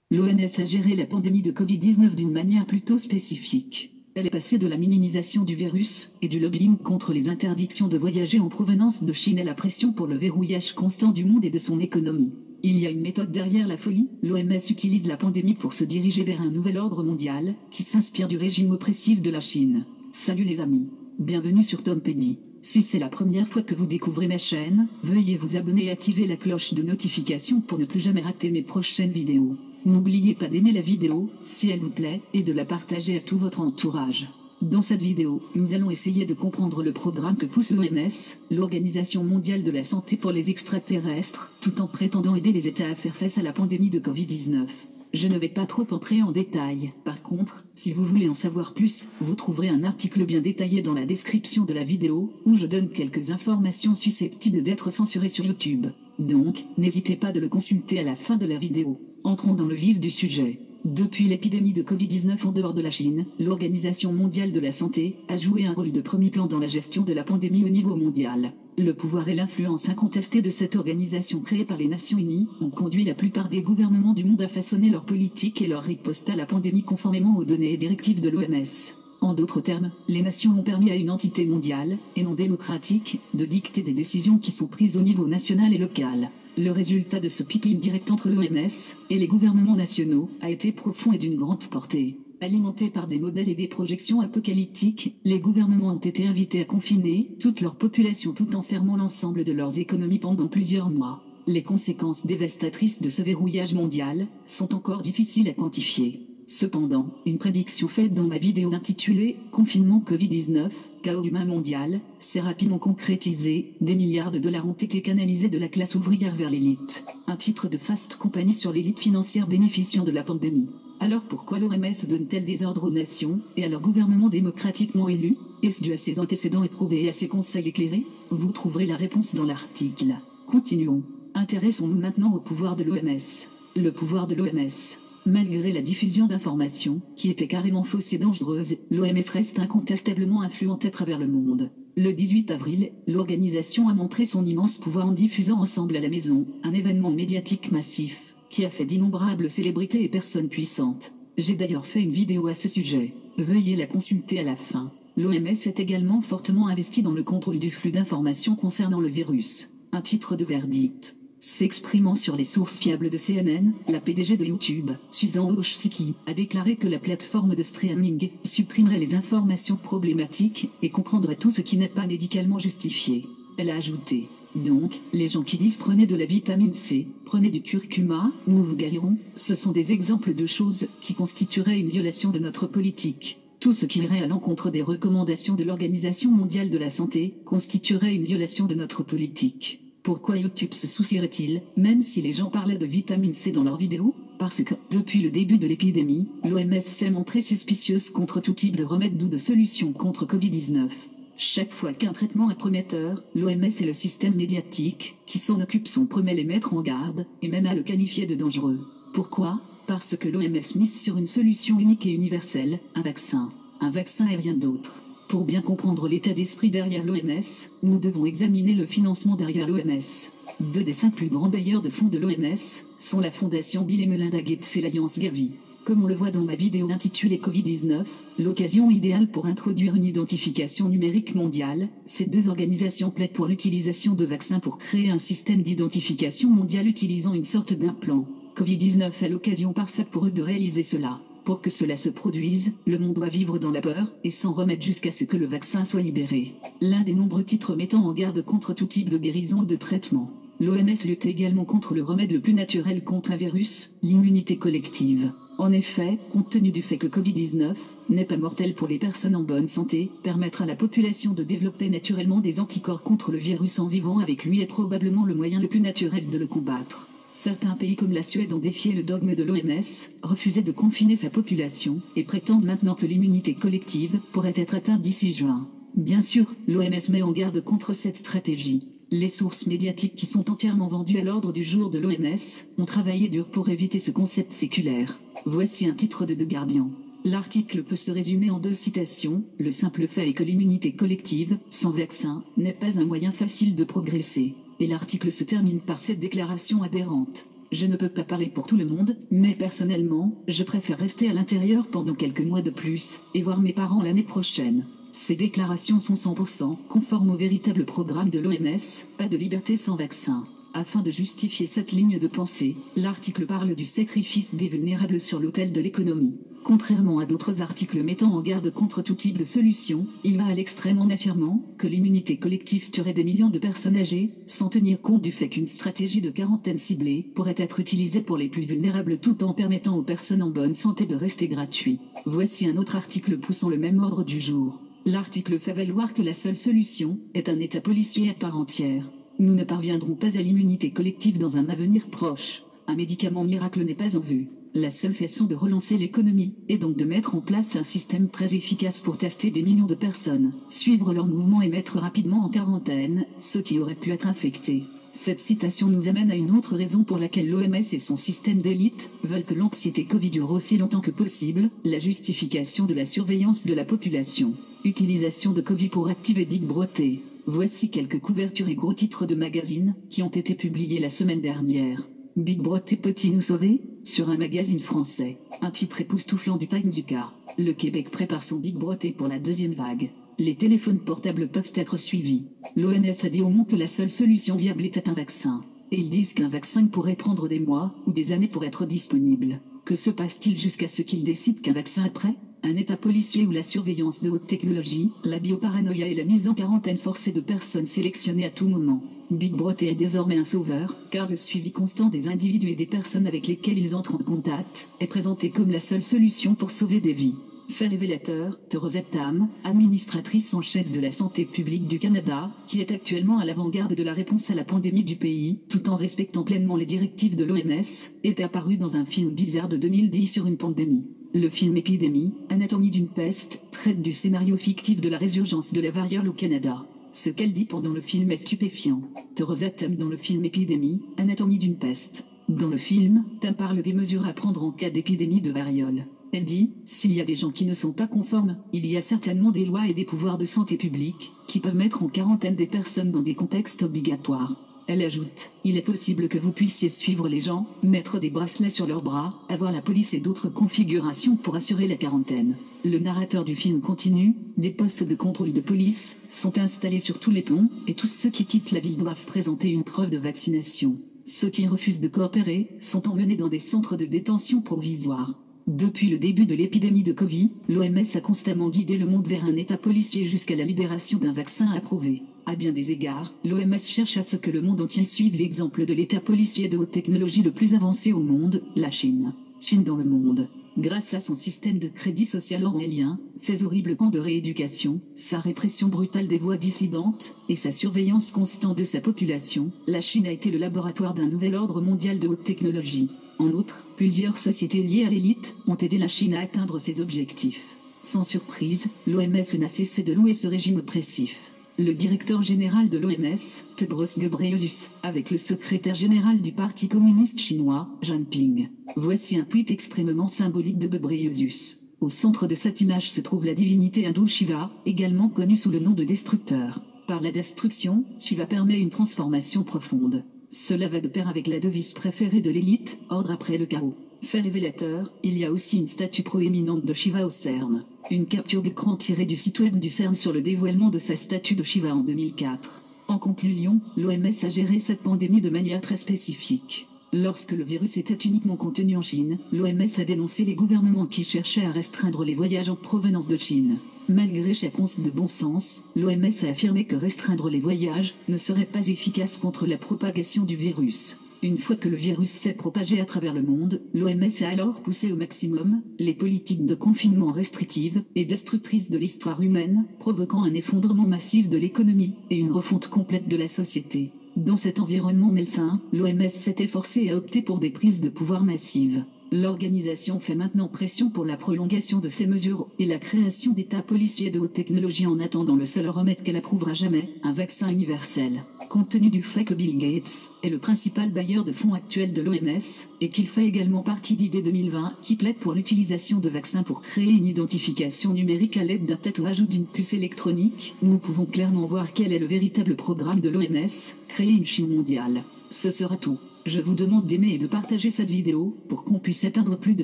L'OMS a géré la pandémie de Covid-19 d'une manière plutôt spécifique. Elle est passée de la minimisation du virus et du lobbying contre les interdictions de voyager en provenance de Chine à la pression pour le verrouillage constant du monde et de son économie. Il y a une méthode derrière la folie. L'OMS utilise la pandémie pour se diriger vers un nouvel ordre mondial qui s'inspire du régime oppressif de la Chine. Salut les amis. Bienvenue sur Tompédi. Si c'est la première fois que vous découvrez ma chaîne, veuillez vous abonner et activer la cloche de notification pour ne plus jamais rater mes prochaines vidéos. N'oubliez pas d'aimer la vidéo, si elle vous plaît, et de la partager à tout votre entourage. Dans cette vidéo, nous allons essayer de comprendre le programme que pousse l'OMS, l'Organisation mondiale de la santé pour les extraterrestres, tout en prétendant aider les États à faire face à la pandémie de Covid-19. Je ne vais pas trop entrer en détail. Par contre, si vous voulez en savoir plus, vous trouverez un article bien détaillé dans la description de la vidéo, où je donne quelques informations susceptibles d'être censurées sur YouTube. Donc, n'hésitez pas de le consulter à la fin de la vidéo. Entrons dans le vif du sujet. Depuis l'épidémie de Covid-19 en dehors de la Chine, l'Organisation mondiale de la santé a joué un rôle de premier plan dans la gestion de la pandémie au niveau mondial. Le pouvoir et l'influence incontestée de cette organisation créée par les Nations Unies ont conduit la plupart des gouvernements du monde à façonner leur politique et leur riposte à la pandémie conformément aux données et directives de l'OMS. En d'autres termes, les nations ont permis à une entité mondiale, et non démocratique, de dicter des décisions qui sont prises au niveau national et local. Le résultat de ce pipeline direct entre l'OMS et les gouvernements nationaux a été profond et d'une grande portée. Alimentés par des modèles et des projections apocalyptiques, les gouvernements ont été invités à confiner toute leur population tout en fermant l'ensemble de leurs économies pendant plusieurs mois. Les conséquences dévastatrices de ce verrouillage mondial sont encore difficiles à quantifier. Cependant, une prédiction faite dans ma vidéo intitulée « Confinement Covid-19, chaos humain mondial » s'est rapidement concrétisée. Des milliards de dollars ont été canalisés de la classe ouvrière vers l'élite. Un titre de Fast Company sur l'élite financière bénéficiant de la pandémie. Alors pourquoi l'OMS donne-t-elle des ordres aux nations et à leurs gouvernements démocratiquement élus? Est-ce dû à ses antécédents éprouvés et à ses conseils éclairés? Vous trouverez la réponse dans l'article. Continuons. Intéressons-nous maintenant au pouvoir de l'OMS. Le pouvoir de l'OMS. Malgré la diffusion d'informations, qui étaient carrément fausses et dangereuses, l'OMS reste incontestablement influente à travers le monde. Le 18 avril, l'organisation a montré son immense pouvoir en diffusant Ensemble à la maison, un événement médiatique massif, qui a fait d'innombrables célébrités et personnes puissantes. J'ai d'ailleurs fait une vidéo à ce sujet. Veuillez la consulter à la fin. L'OMS est également fortement investie dans le contrôle du flux d'informations concernant le virus. Un titre de verdict. S'exprimant sur les sources fiables de CNN, la PDG de YouTube, Susan Wojcicki, a déclaré que la plateforme de streaming supprimerait les informations problématiques et comprendrait tout ce qui n'est pas médicalement justifié. Elle a ajouté: donc, les gens qui disent prenez de la vitamine C, prenez du curcuma, nous vous guérirons, ce sont des exemples de choses qui constitueraient une violation de notre politique. Tout ce qui irait à l'encontre des recommandations de l'Organisation mondiale de la santé constituerait une violation de notre politique. Pourquoi YouTube se soucierait-il, même si les gens parlaient de vitamine C dans leurs vidéos? Parce que, depuis le début de l'épidémie, l'OMS s'est montrée suspicieuse contre tout type de remède ou de solution contre Covid-19. Chaque fois qu'un traitement est prometteur, l'OMS et le système médiatique, qui s'en occupe, sont premiers à les mettre en garde, et même à le qualifier de dangereux. Pourquoi? Parce que l'OMS mise sur une solution unique et universelle, un vaccin. Un vaccin et rien d'autre. Pour bien comprendre l'état d'esprit derrière l'OMS, nous devons examiner le financement derrière l'OMS. Deux des 5 plus grands bailleurs de fonds de l'OMS sont la Fondation Bill et Melinda Gates et l'Alliance Gavi. Comme on le voit dans ma vidéo intitulée Covid-19, l'occasion idéale pour introduire une identification numérique mondiale, ces deux organisations plaident pour l'utilisation de vaccins pour créer un système d'identification mondiale utilisant une sorte d'implant. Covid-19 est l'occasion parfaite pour eux de réaliser cela. Pour que cela se produise, le monde doit vivre dans la peur et s'en remettre jusqu'à ce que le vaccin soit libéré. L'un des nombreux titres mettant en garde contre tout type de guérison ou de traitement. L'OMS lutte également contre le remède le plus naturel contre un virus, l'immunité collective. En effet, compte tenu du fait que Covid-19 n'est pas mortel pour les personnes en bonne santé, permettre à la population de développer naturellement des anticorps contre le virus en vivant avec lui est probablement le moyen le plus naturel de le combattre. Certains pays comme la Suède ont défié le dogme de l'OMS, refusé de confiner sa population, et prétendent maintenant que l'immunité collective pourrait être atteinte d'ici juin. Bien sûr, l'OMS met en garde contre cette stratégie. Les sources médiatiques qui sont entièrement vendues à l'ordre du jour de l'OMS ont travaillé dur pour éviter ce concept séculaire. Voici un titre de The Guardian. L'article peut se résumer en 2 citations. Le simple fait est que l'immunité collective, sans vaccin, n'est pas un moyen facile de progresser. Et l'article se termine par cette déclaration aberrante. Je ne peux pas parler pour tout le monde, mais personnellement, je préfère rester à l'intérieur pendant quelques mois de plus, et voir mes parents l'année prochaine. Ces déclarations sont 100% conformes au véritable programme de l'OMS, pas de liberté sans vaccin. Afin de justifier cette ligne de pensée, l'article parle du sacrifice des vulnérables sur l'autel de l'économie. Contrairement à d'autres articles mettant en garde contre tout type de solution, il va à l'extrême en affirmant que l'immunité collective tuerait des millions de personnes âgées, sans tenir compte du fait qu'une stratégie de quarantaine ciblée pourrait être utilisée pour les plus vulnérables tout en permettant aux personnes en bonne santé de rester gratuits. Voici un autre article poussant le même ordre du jour. L'article fait valoir que la seule solution est un État policier à part entière. Nous ne parviendrons pas à l'immunité collective dans un avenir proche. Un médicament miracle n'est pas en vue. La seule façon de relancer l'économie est donc de mettre en place un système très efficace pour tester des millions de personnes, suivre leurs mouvements et mettre rapidement en quarantaine ceux qui auraient pu être infectés. Cette citation nous amène à une autre raison pour laquelle l'OMS et son système d'élite veulent que l'anxiété Covid dure aussi longtemps que possible, la justification de la surveillance de la population. Utilisation de Covid pour activer Big Brother. Voici quelques couvertures et gros titres de magazines qui ont été publiés la semaine dernière. Big Brother peut-il nous sauver? Sur un magazine français. Un titre époustouflant du Times UK. Le Québec prépare son Big Brother pour la deuxième vague. Les téléphones portables peuvent être suivis. L'OMS a dit au monde que la seule solution viable était un vaccin. Et ils disent qu'un vaccin pourrait prendre des mois ou des années pour être disponible. Que se passe-t-il jusqu'à ce qu'ils décident qu'un vaccin est prêt? Un État policier ou la surveillance de haute technologie, la bioparanoïa et la mise en quarantaine forcée de personnes sélectionnées à tout moment. Big Brother est désormais un sauveur, car le suivi constant des individus et des personnes avec lesquelles ils entrent en contact est présenté comme la seule solution pour sauver des vies. Fait révélateur, Rosette Tam, administratrice en chef de la santé publique du Canada, qui est actuellement à l'avant-garde de la réponse à la pandémie du pays, tout en respectant pleinement les directives de l'OMS, est apparue dans un film bizarre de 2010 sur une pandémie. Le film Épidémie, Anatomie d'une peste, traite du scénario fictif de la résurgence de la variole au Canada. Ce qu'elle dit pendant le film est stupéfiant. Rosette Tam dans le film Épidémie, Anatomie d'une peste. Dans le film, Tam parle des mesures à prendre en cas d'épidémie de variole. Elle dit, s'il y a des gens qui ne sont pas conformes, il y a certainement des lois et des pouvoirs de santé publique qui peuvent mettre en quarantaine des personnes dans des contextes obligatoires. Elle ajoute, il est possible que vous puissiez suivre les gens, mettre des bracelets sur leurs bras, avoir la police et d'autres configurations pour assurer la quarantaine. Le narrateur du film continue, des postes de contrôle de police sont installés sur tous les ponts, et tous ceux qui quittent la ville doivent présenter une preuve de vaccination. Ceux qui refusent de coopérer sont emmenés dans des centres de détention provisoires. Depuis le début de l'épidémie de Covid, l'OMS a constamment guidé le monde vers un état policier jusqu'à la libération d'un vaccin approuvé. À bien des égards, l'OMS cherche à ce que le monde entier suive l'exemple de l'état policier de haute technologie le plus avancé au monde, la Chine. Chine dans le monde. Grâce à son système de crédit social orwellien, ses horribles camps de rééducation, sa répression brutale des voix dissidentes, et sa surveillance constante de sa population, la Chine a été le laboratoire d'un nouvel ordre mondial de haute technologie. En outre, plusieurs sociétés liées à l'élite ont aidé la Chine à atteindre ses objectifs. Sans surprise, l'OMS n'a cessé de louer ce régime oppressif. Le directeur général de l'OMS, Tedros Ghebreyesus, avec le secrétaire général du Parti communiste chinois, Jinping. Voici un tweet extrêmement symbolique de Ghebreyesus. Au centre de cette image se trouve la divinité hindoue Shiva, également connue sous le nom de destructeur. Par la destruction, Shiva permet une transformation profonde. Cela va de pair avec la devise préférée de l'élite, ordre après le chaos. Fait révélateur, il y a aussi une statue proéminente de Shiva au CERN. Une capture d'écran tirée du site web du CERN sur le dévoilement de sa statue de Shiva en 2004. En conclusion, l'OMS a géré cette pandémie de manière très spécifique. Lorsque le virus était uniquement contenu en Chine, l'OMS a dénoncé les gouvernements qui cherchaient à restreindre les voyages en provenance de Chine. Malgré chaque once de bon sens, l'OMS a affirmé que restreindre les voyages ne serait pas efficace contre la propagation du virus. Une fois que le virus s'est propagé à travers le monde, l'OMS a alors poussé au maximum les politiques de confinement restrictives et destructrices de l'histoire humaine, provoquant un effondrement massif de l'économie et une refonte complète de la société. Dans cet environnement malsain, l'OMS s'est efforcée à opter pour des prises de pouvoir massives. L'organisation fait maintenant pression pour la prolongation de ces mesures et la création d'états policiers de haute technologie en attendant le seul remède qu'elle approuvera jamais, un vaccin universel. Compte tenu du fait que Bill Gates est le principal bailleur de fonds actuel de l'OMS, et qu'il fait également partie d'ID 2020 qui plaide pour l'utilisation de vaccins pour créer une identification numérique à l'aide d'un tatouage ou d'une puce électronique, nous pouvons clairement voir quel est le véritable programme de l'OMS, créer une Chine mondiale. Ce sera tout. Je vous demande d'aimer et de partager cette vidéo pour qu'on puisse atteindre plus de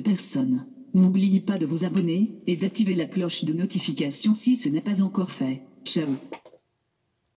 personnes. N'oubliez pas de vous abonner et d'activer la cloche de notification si ce n'est pas encore fait. Ciao.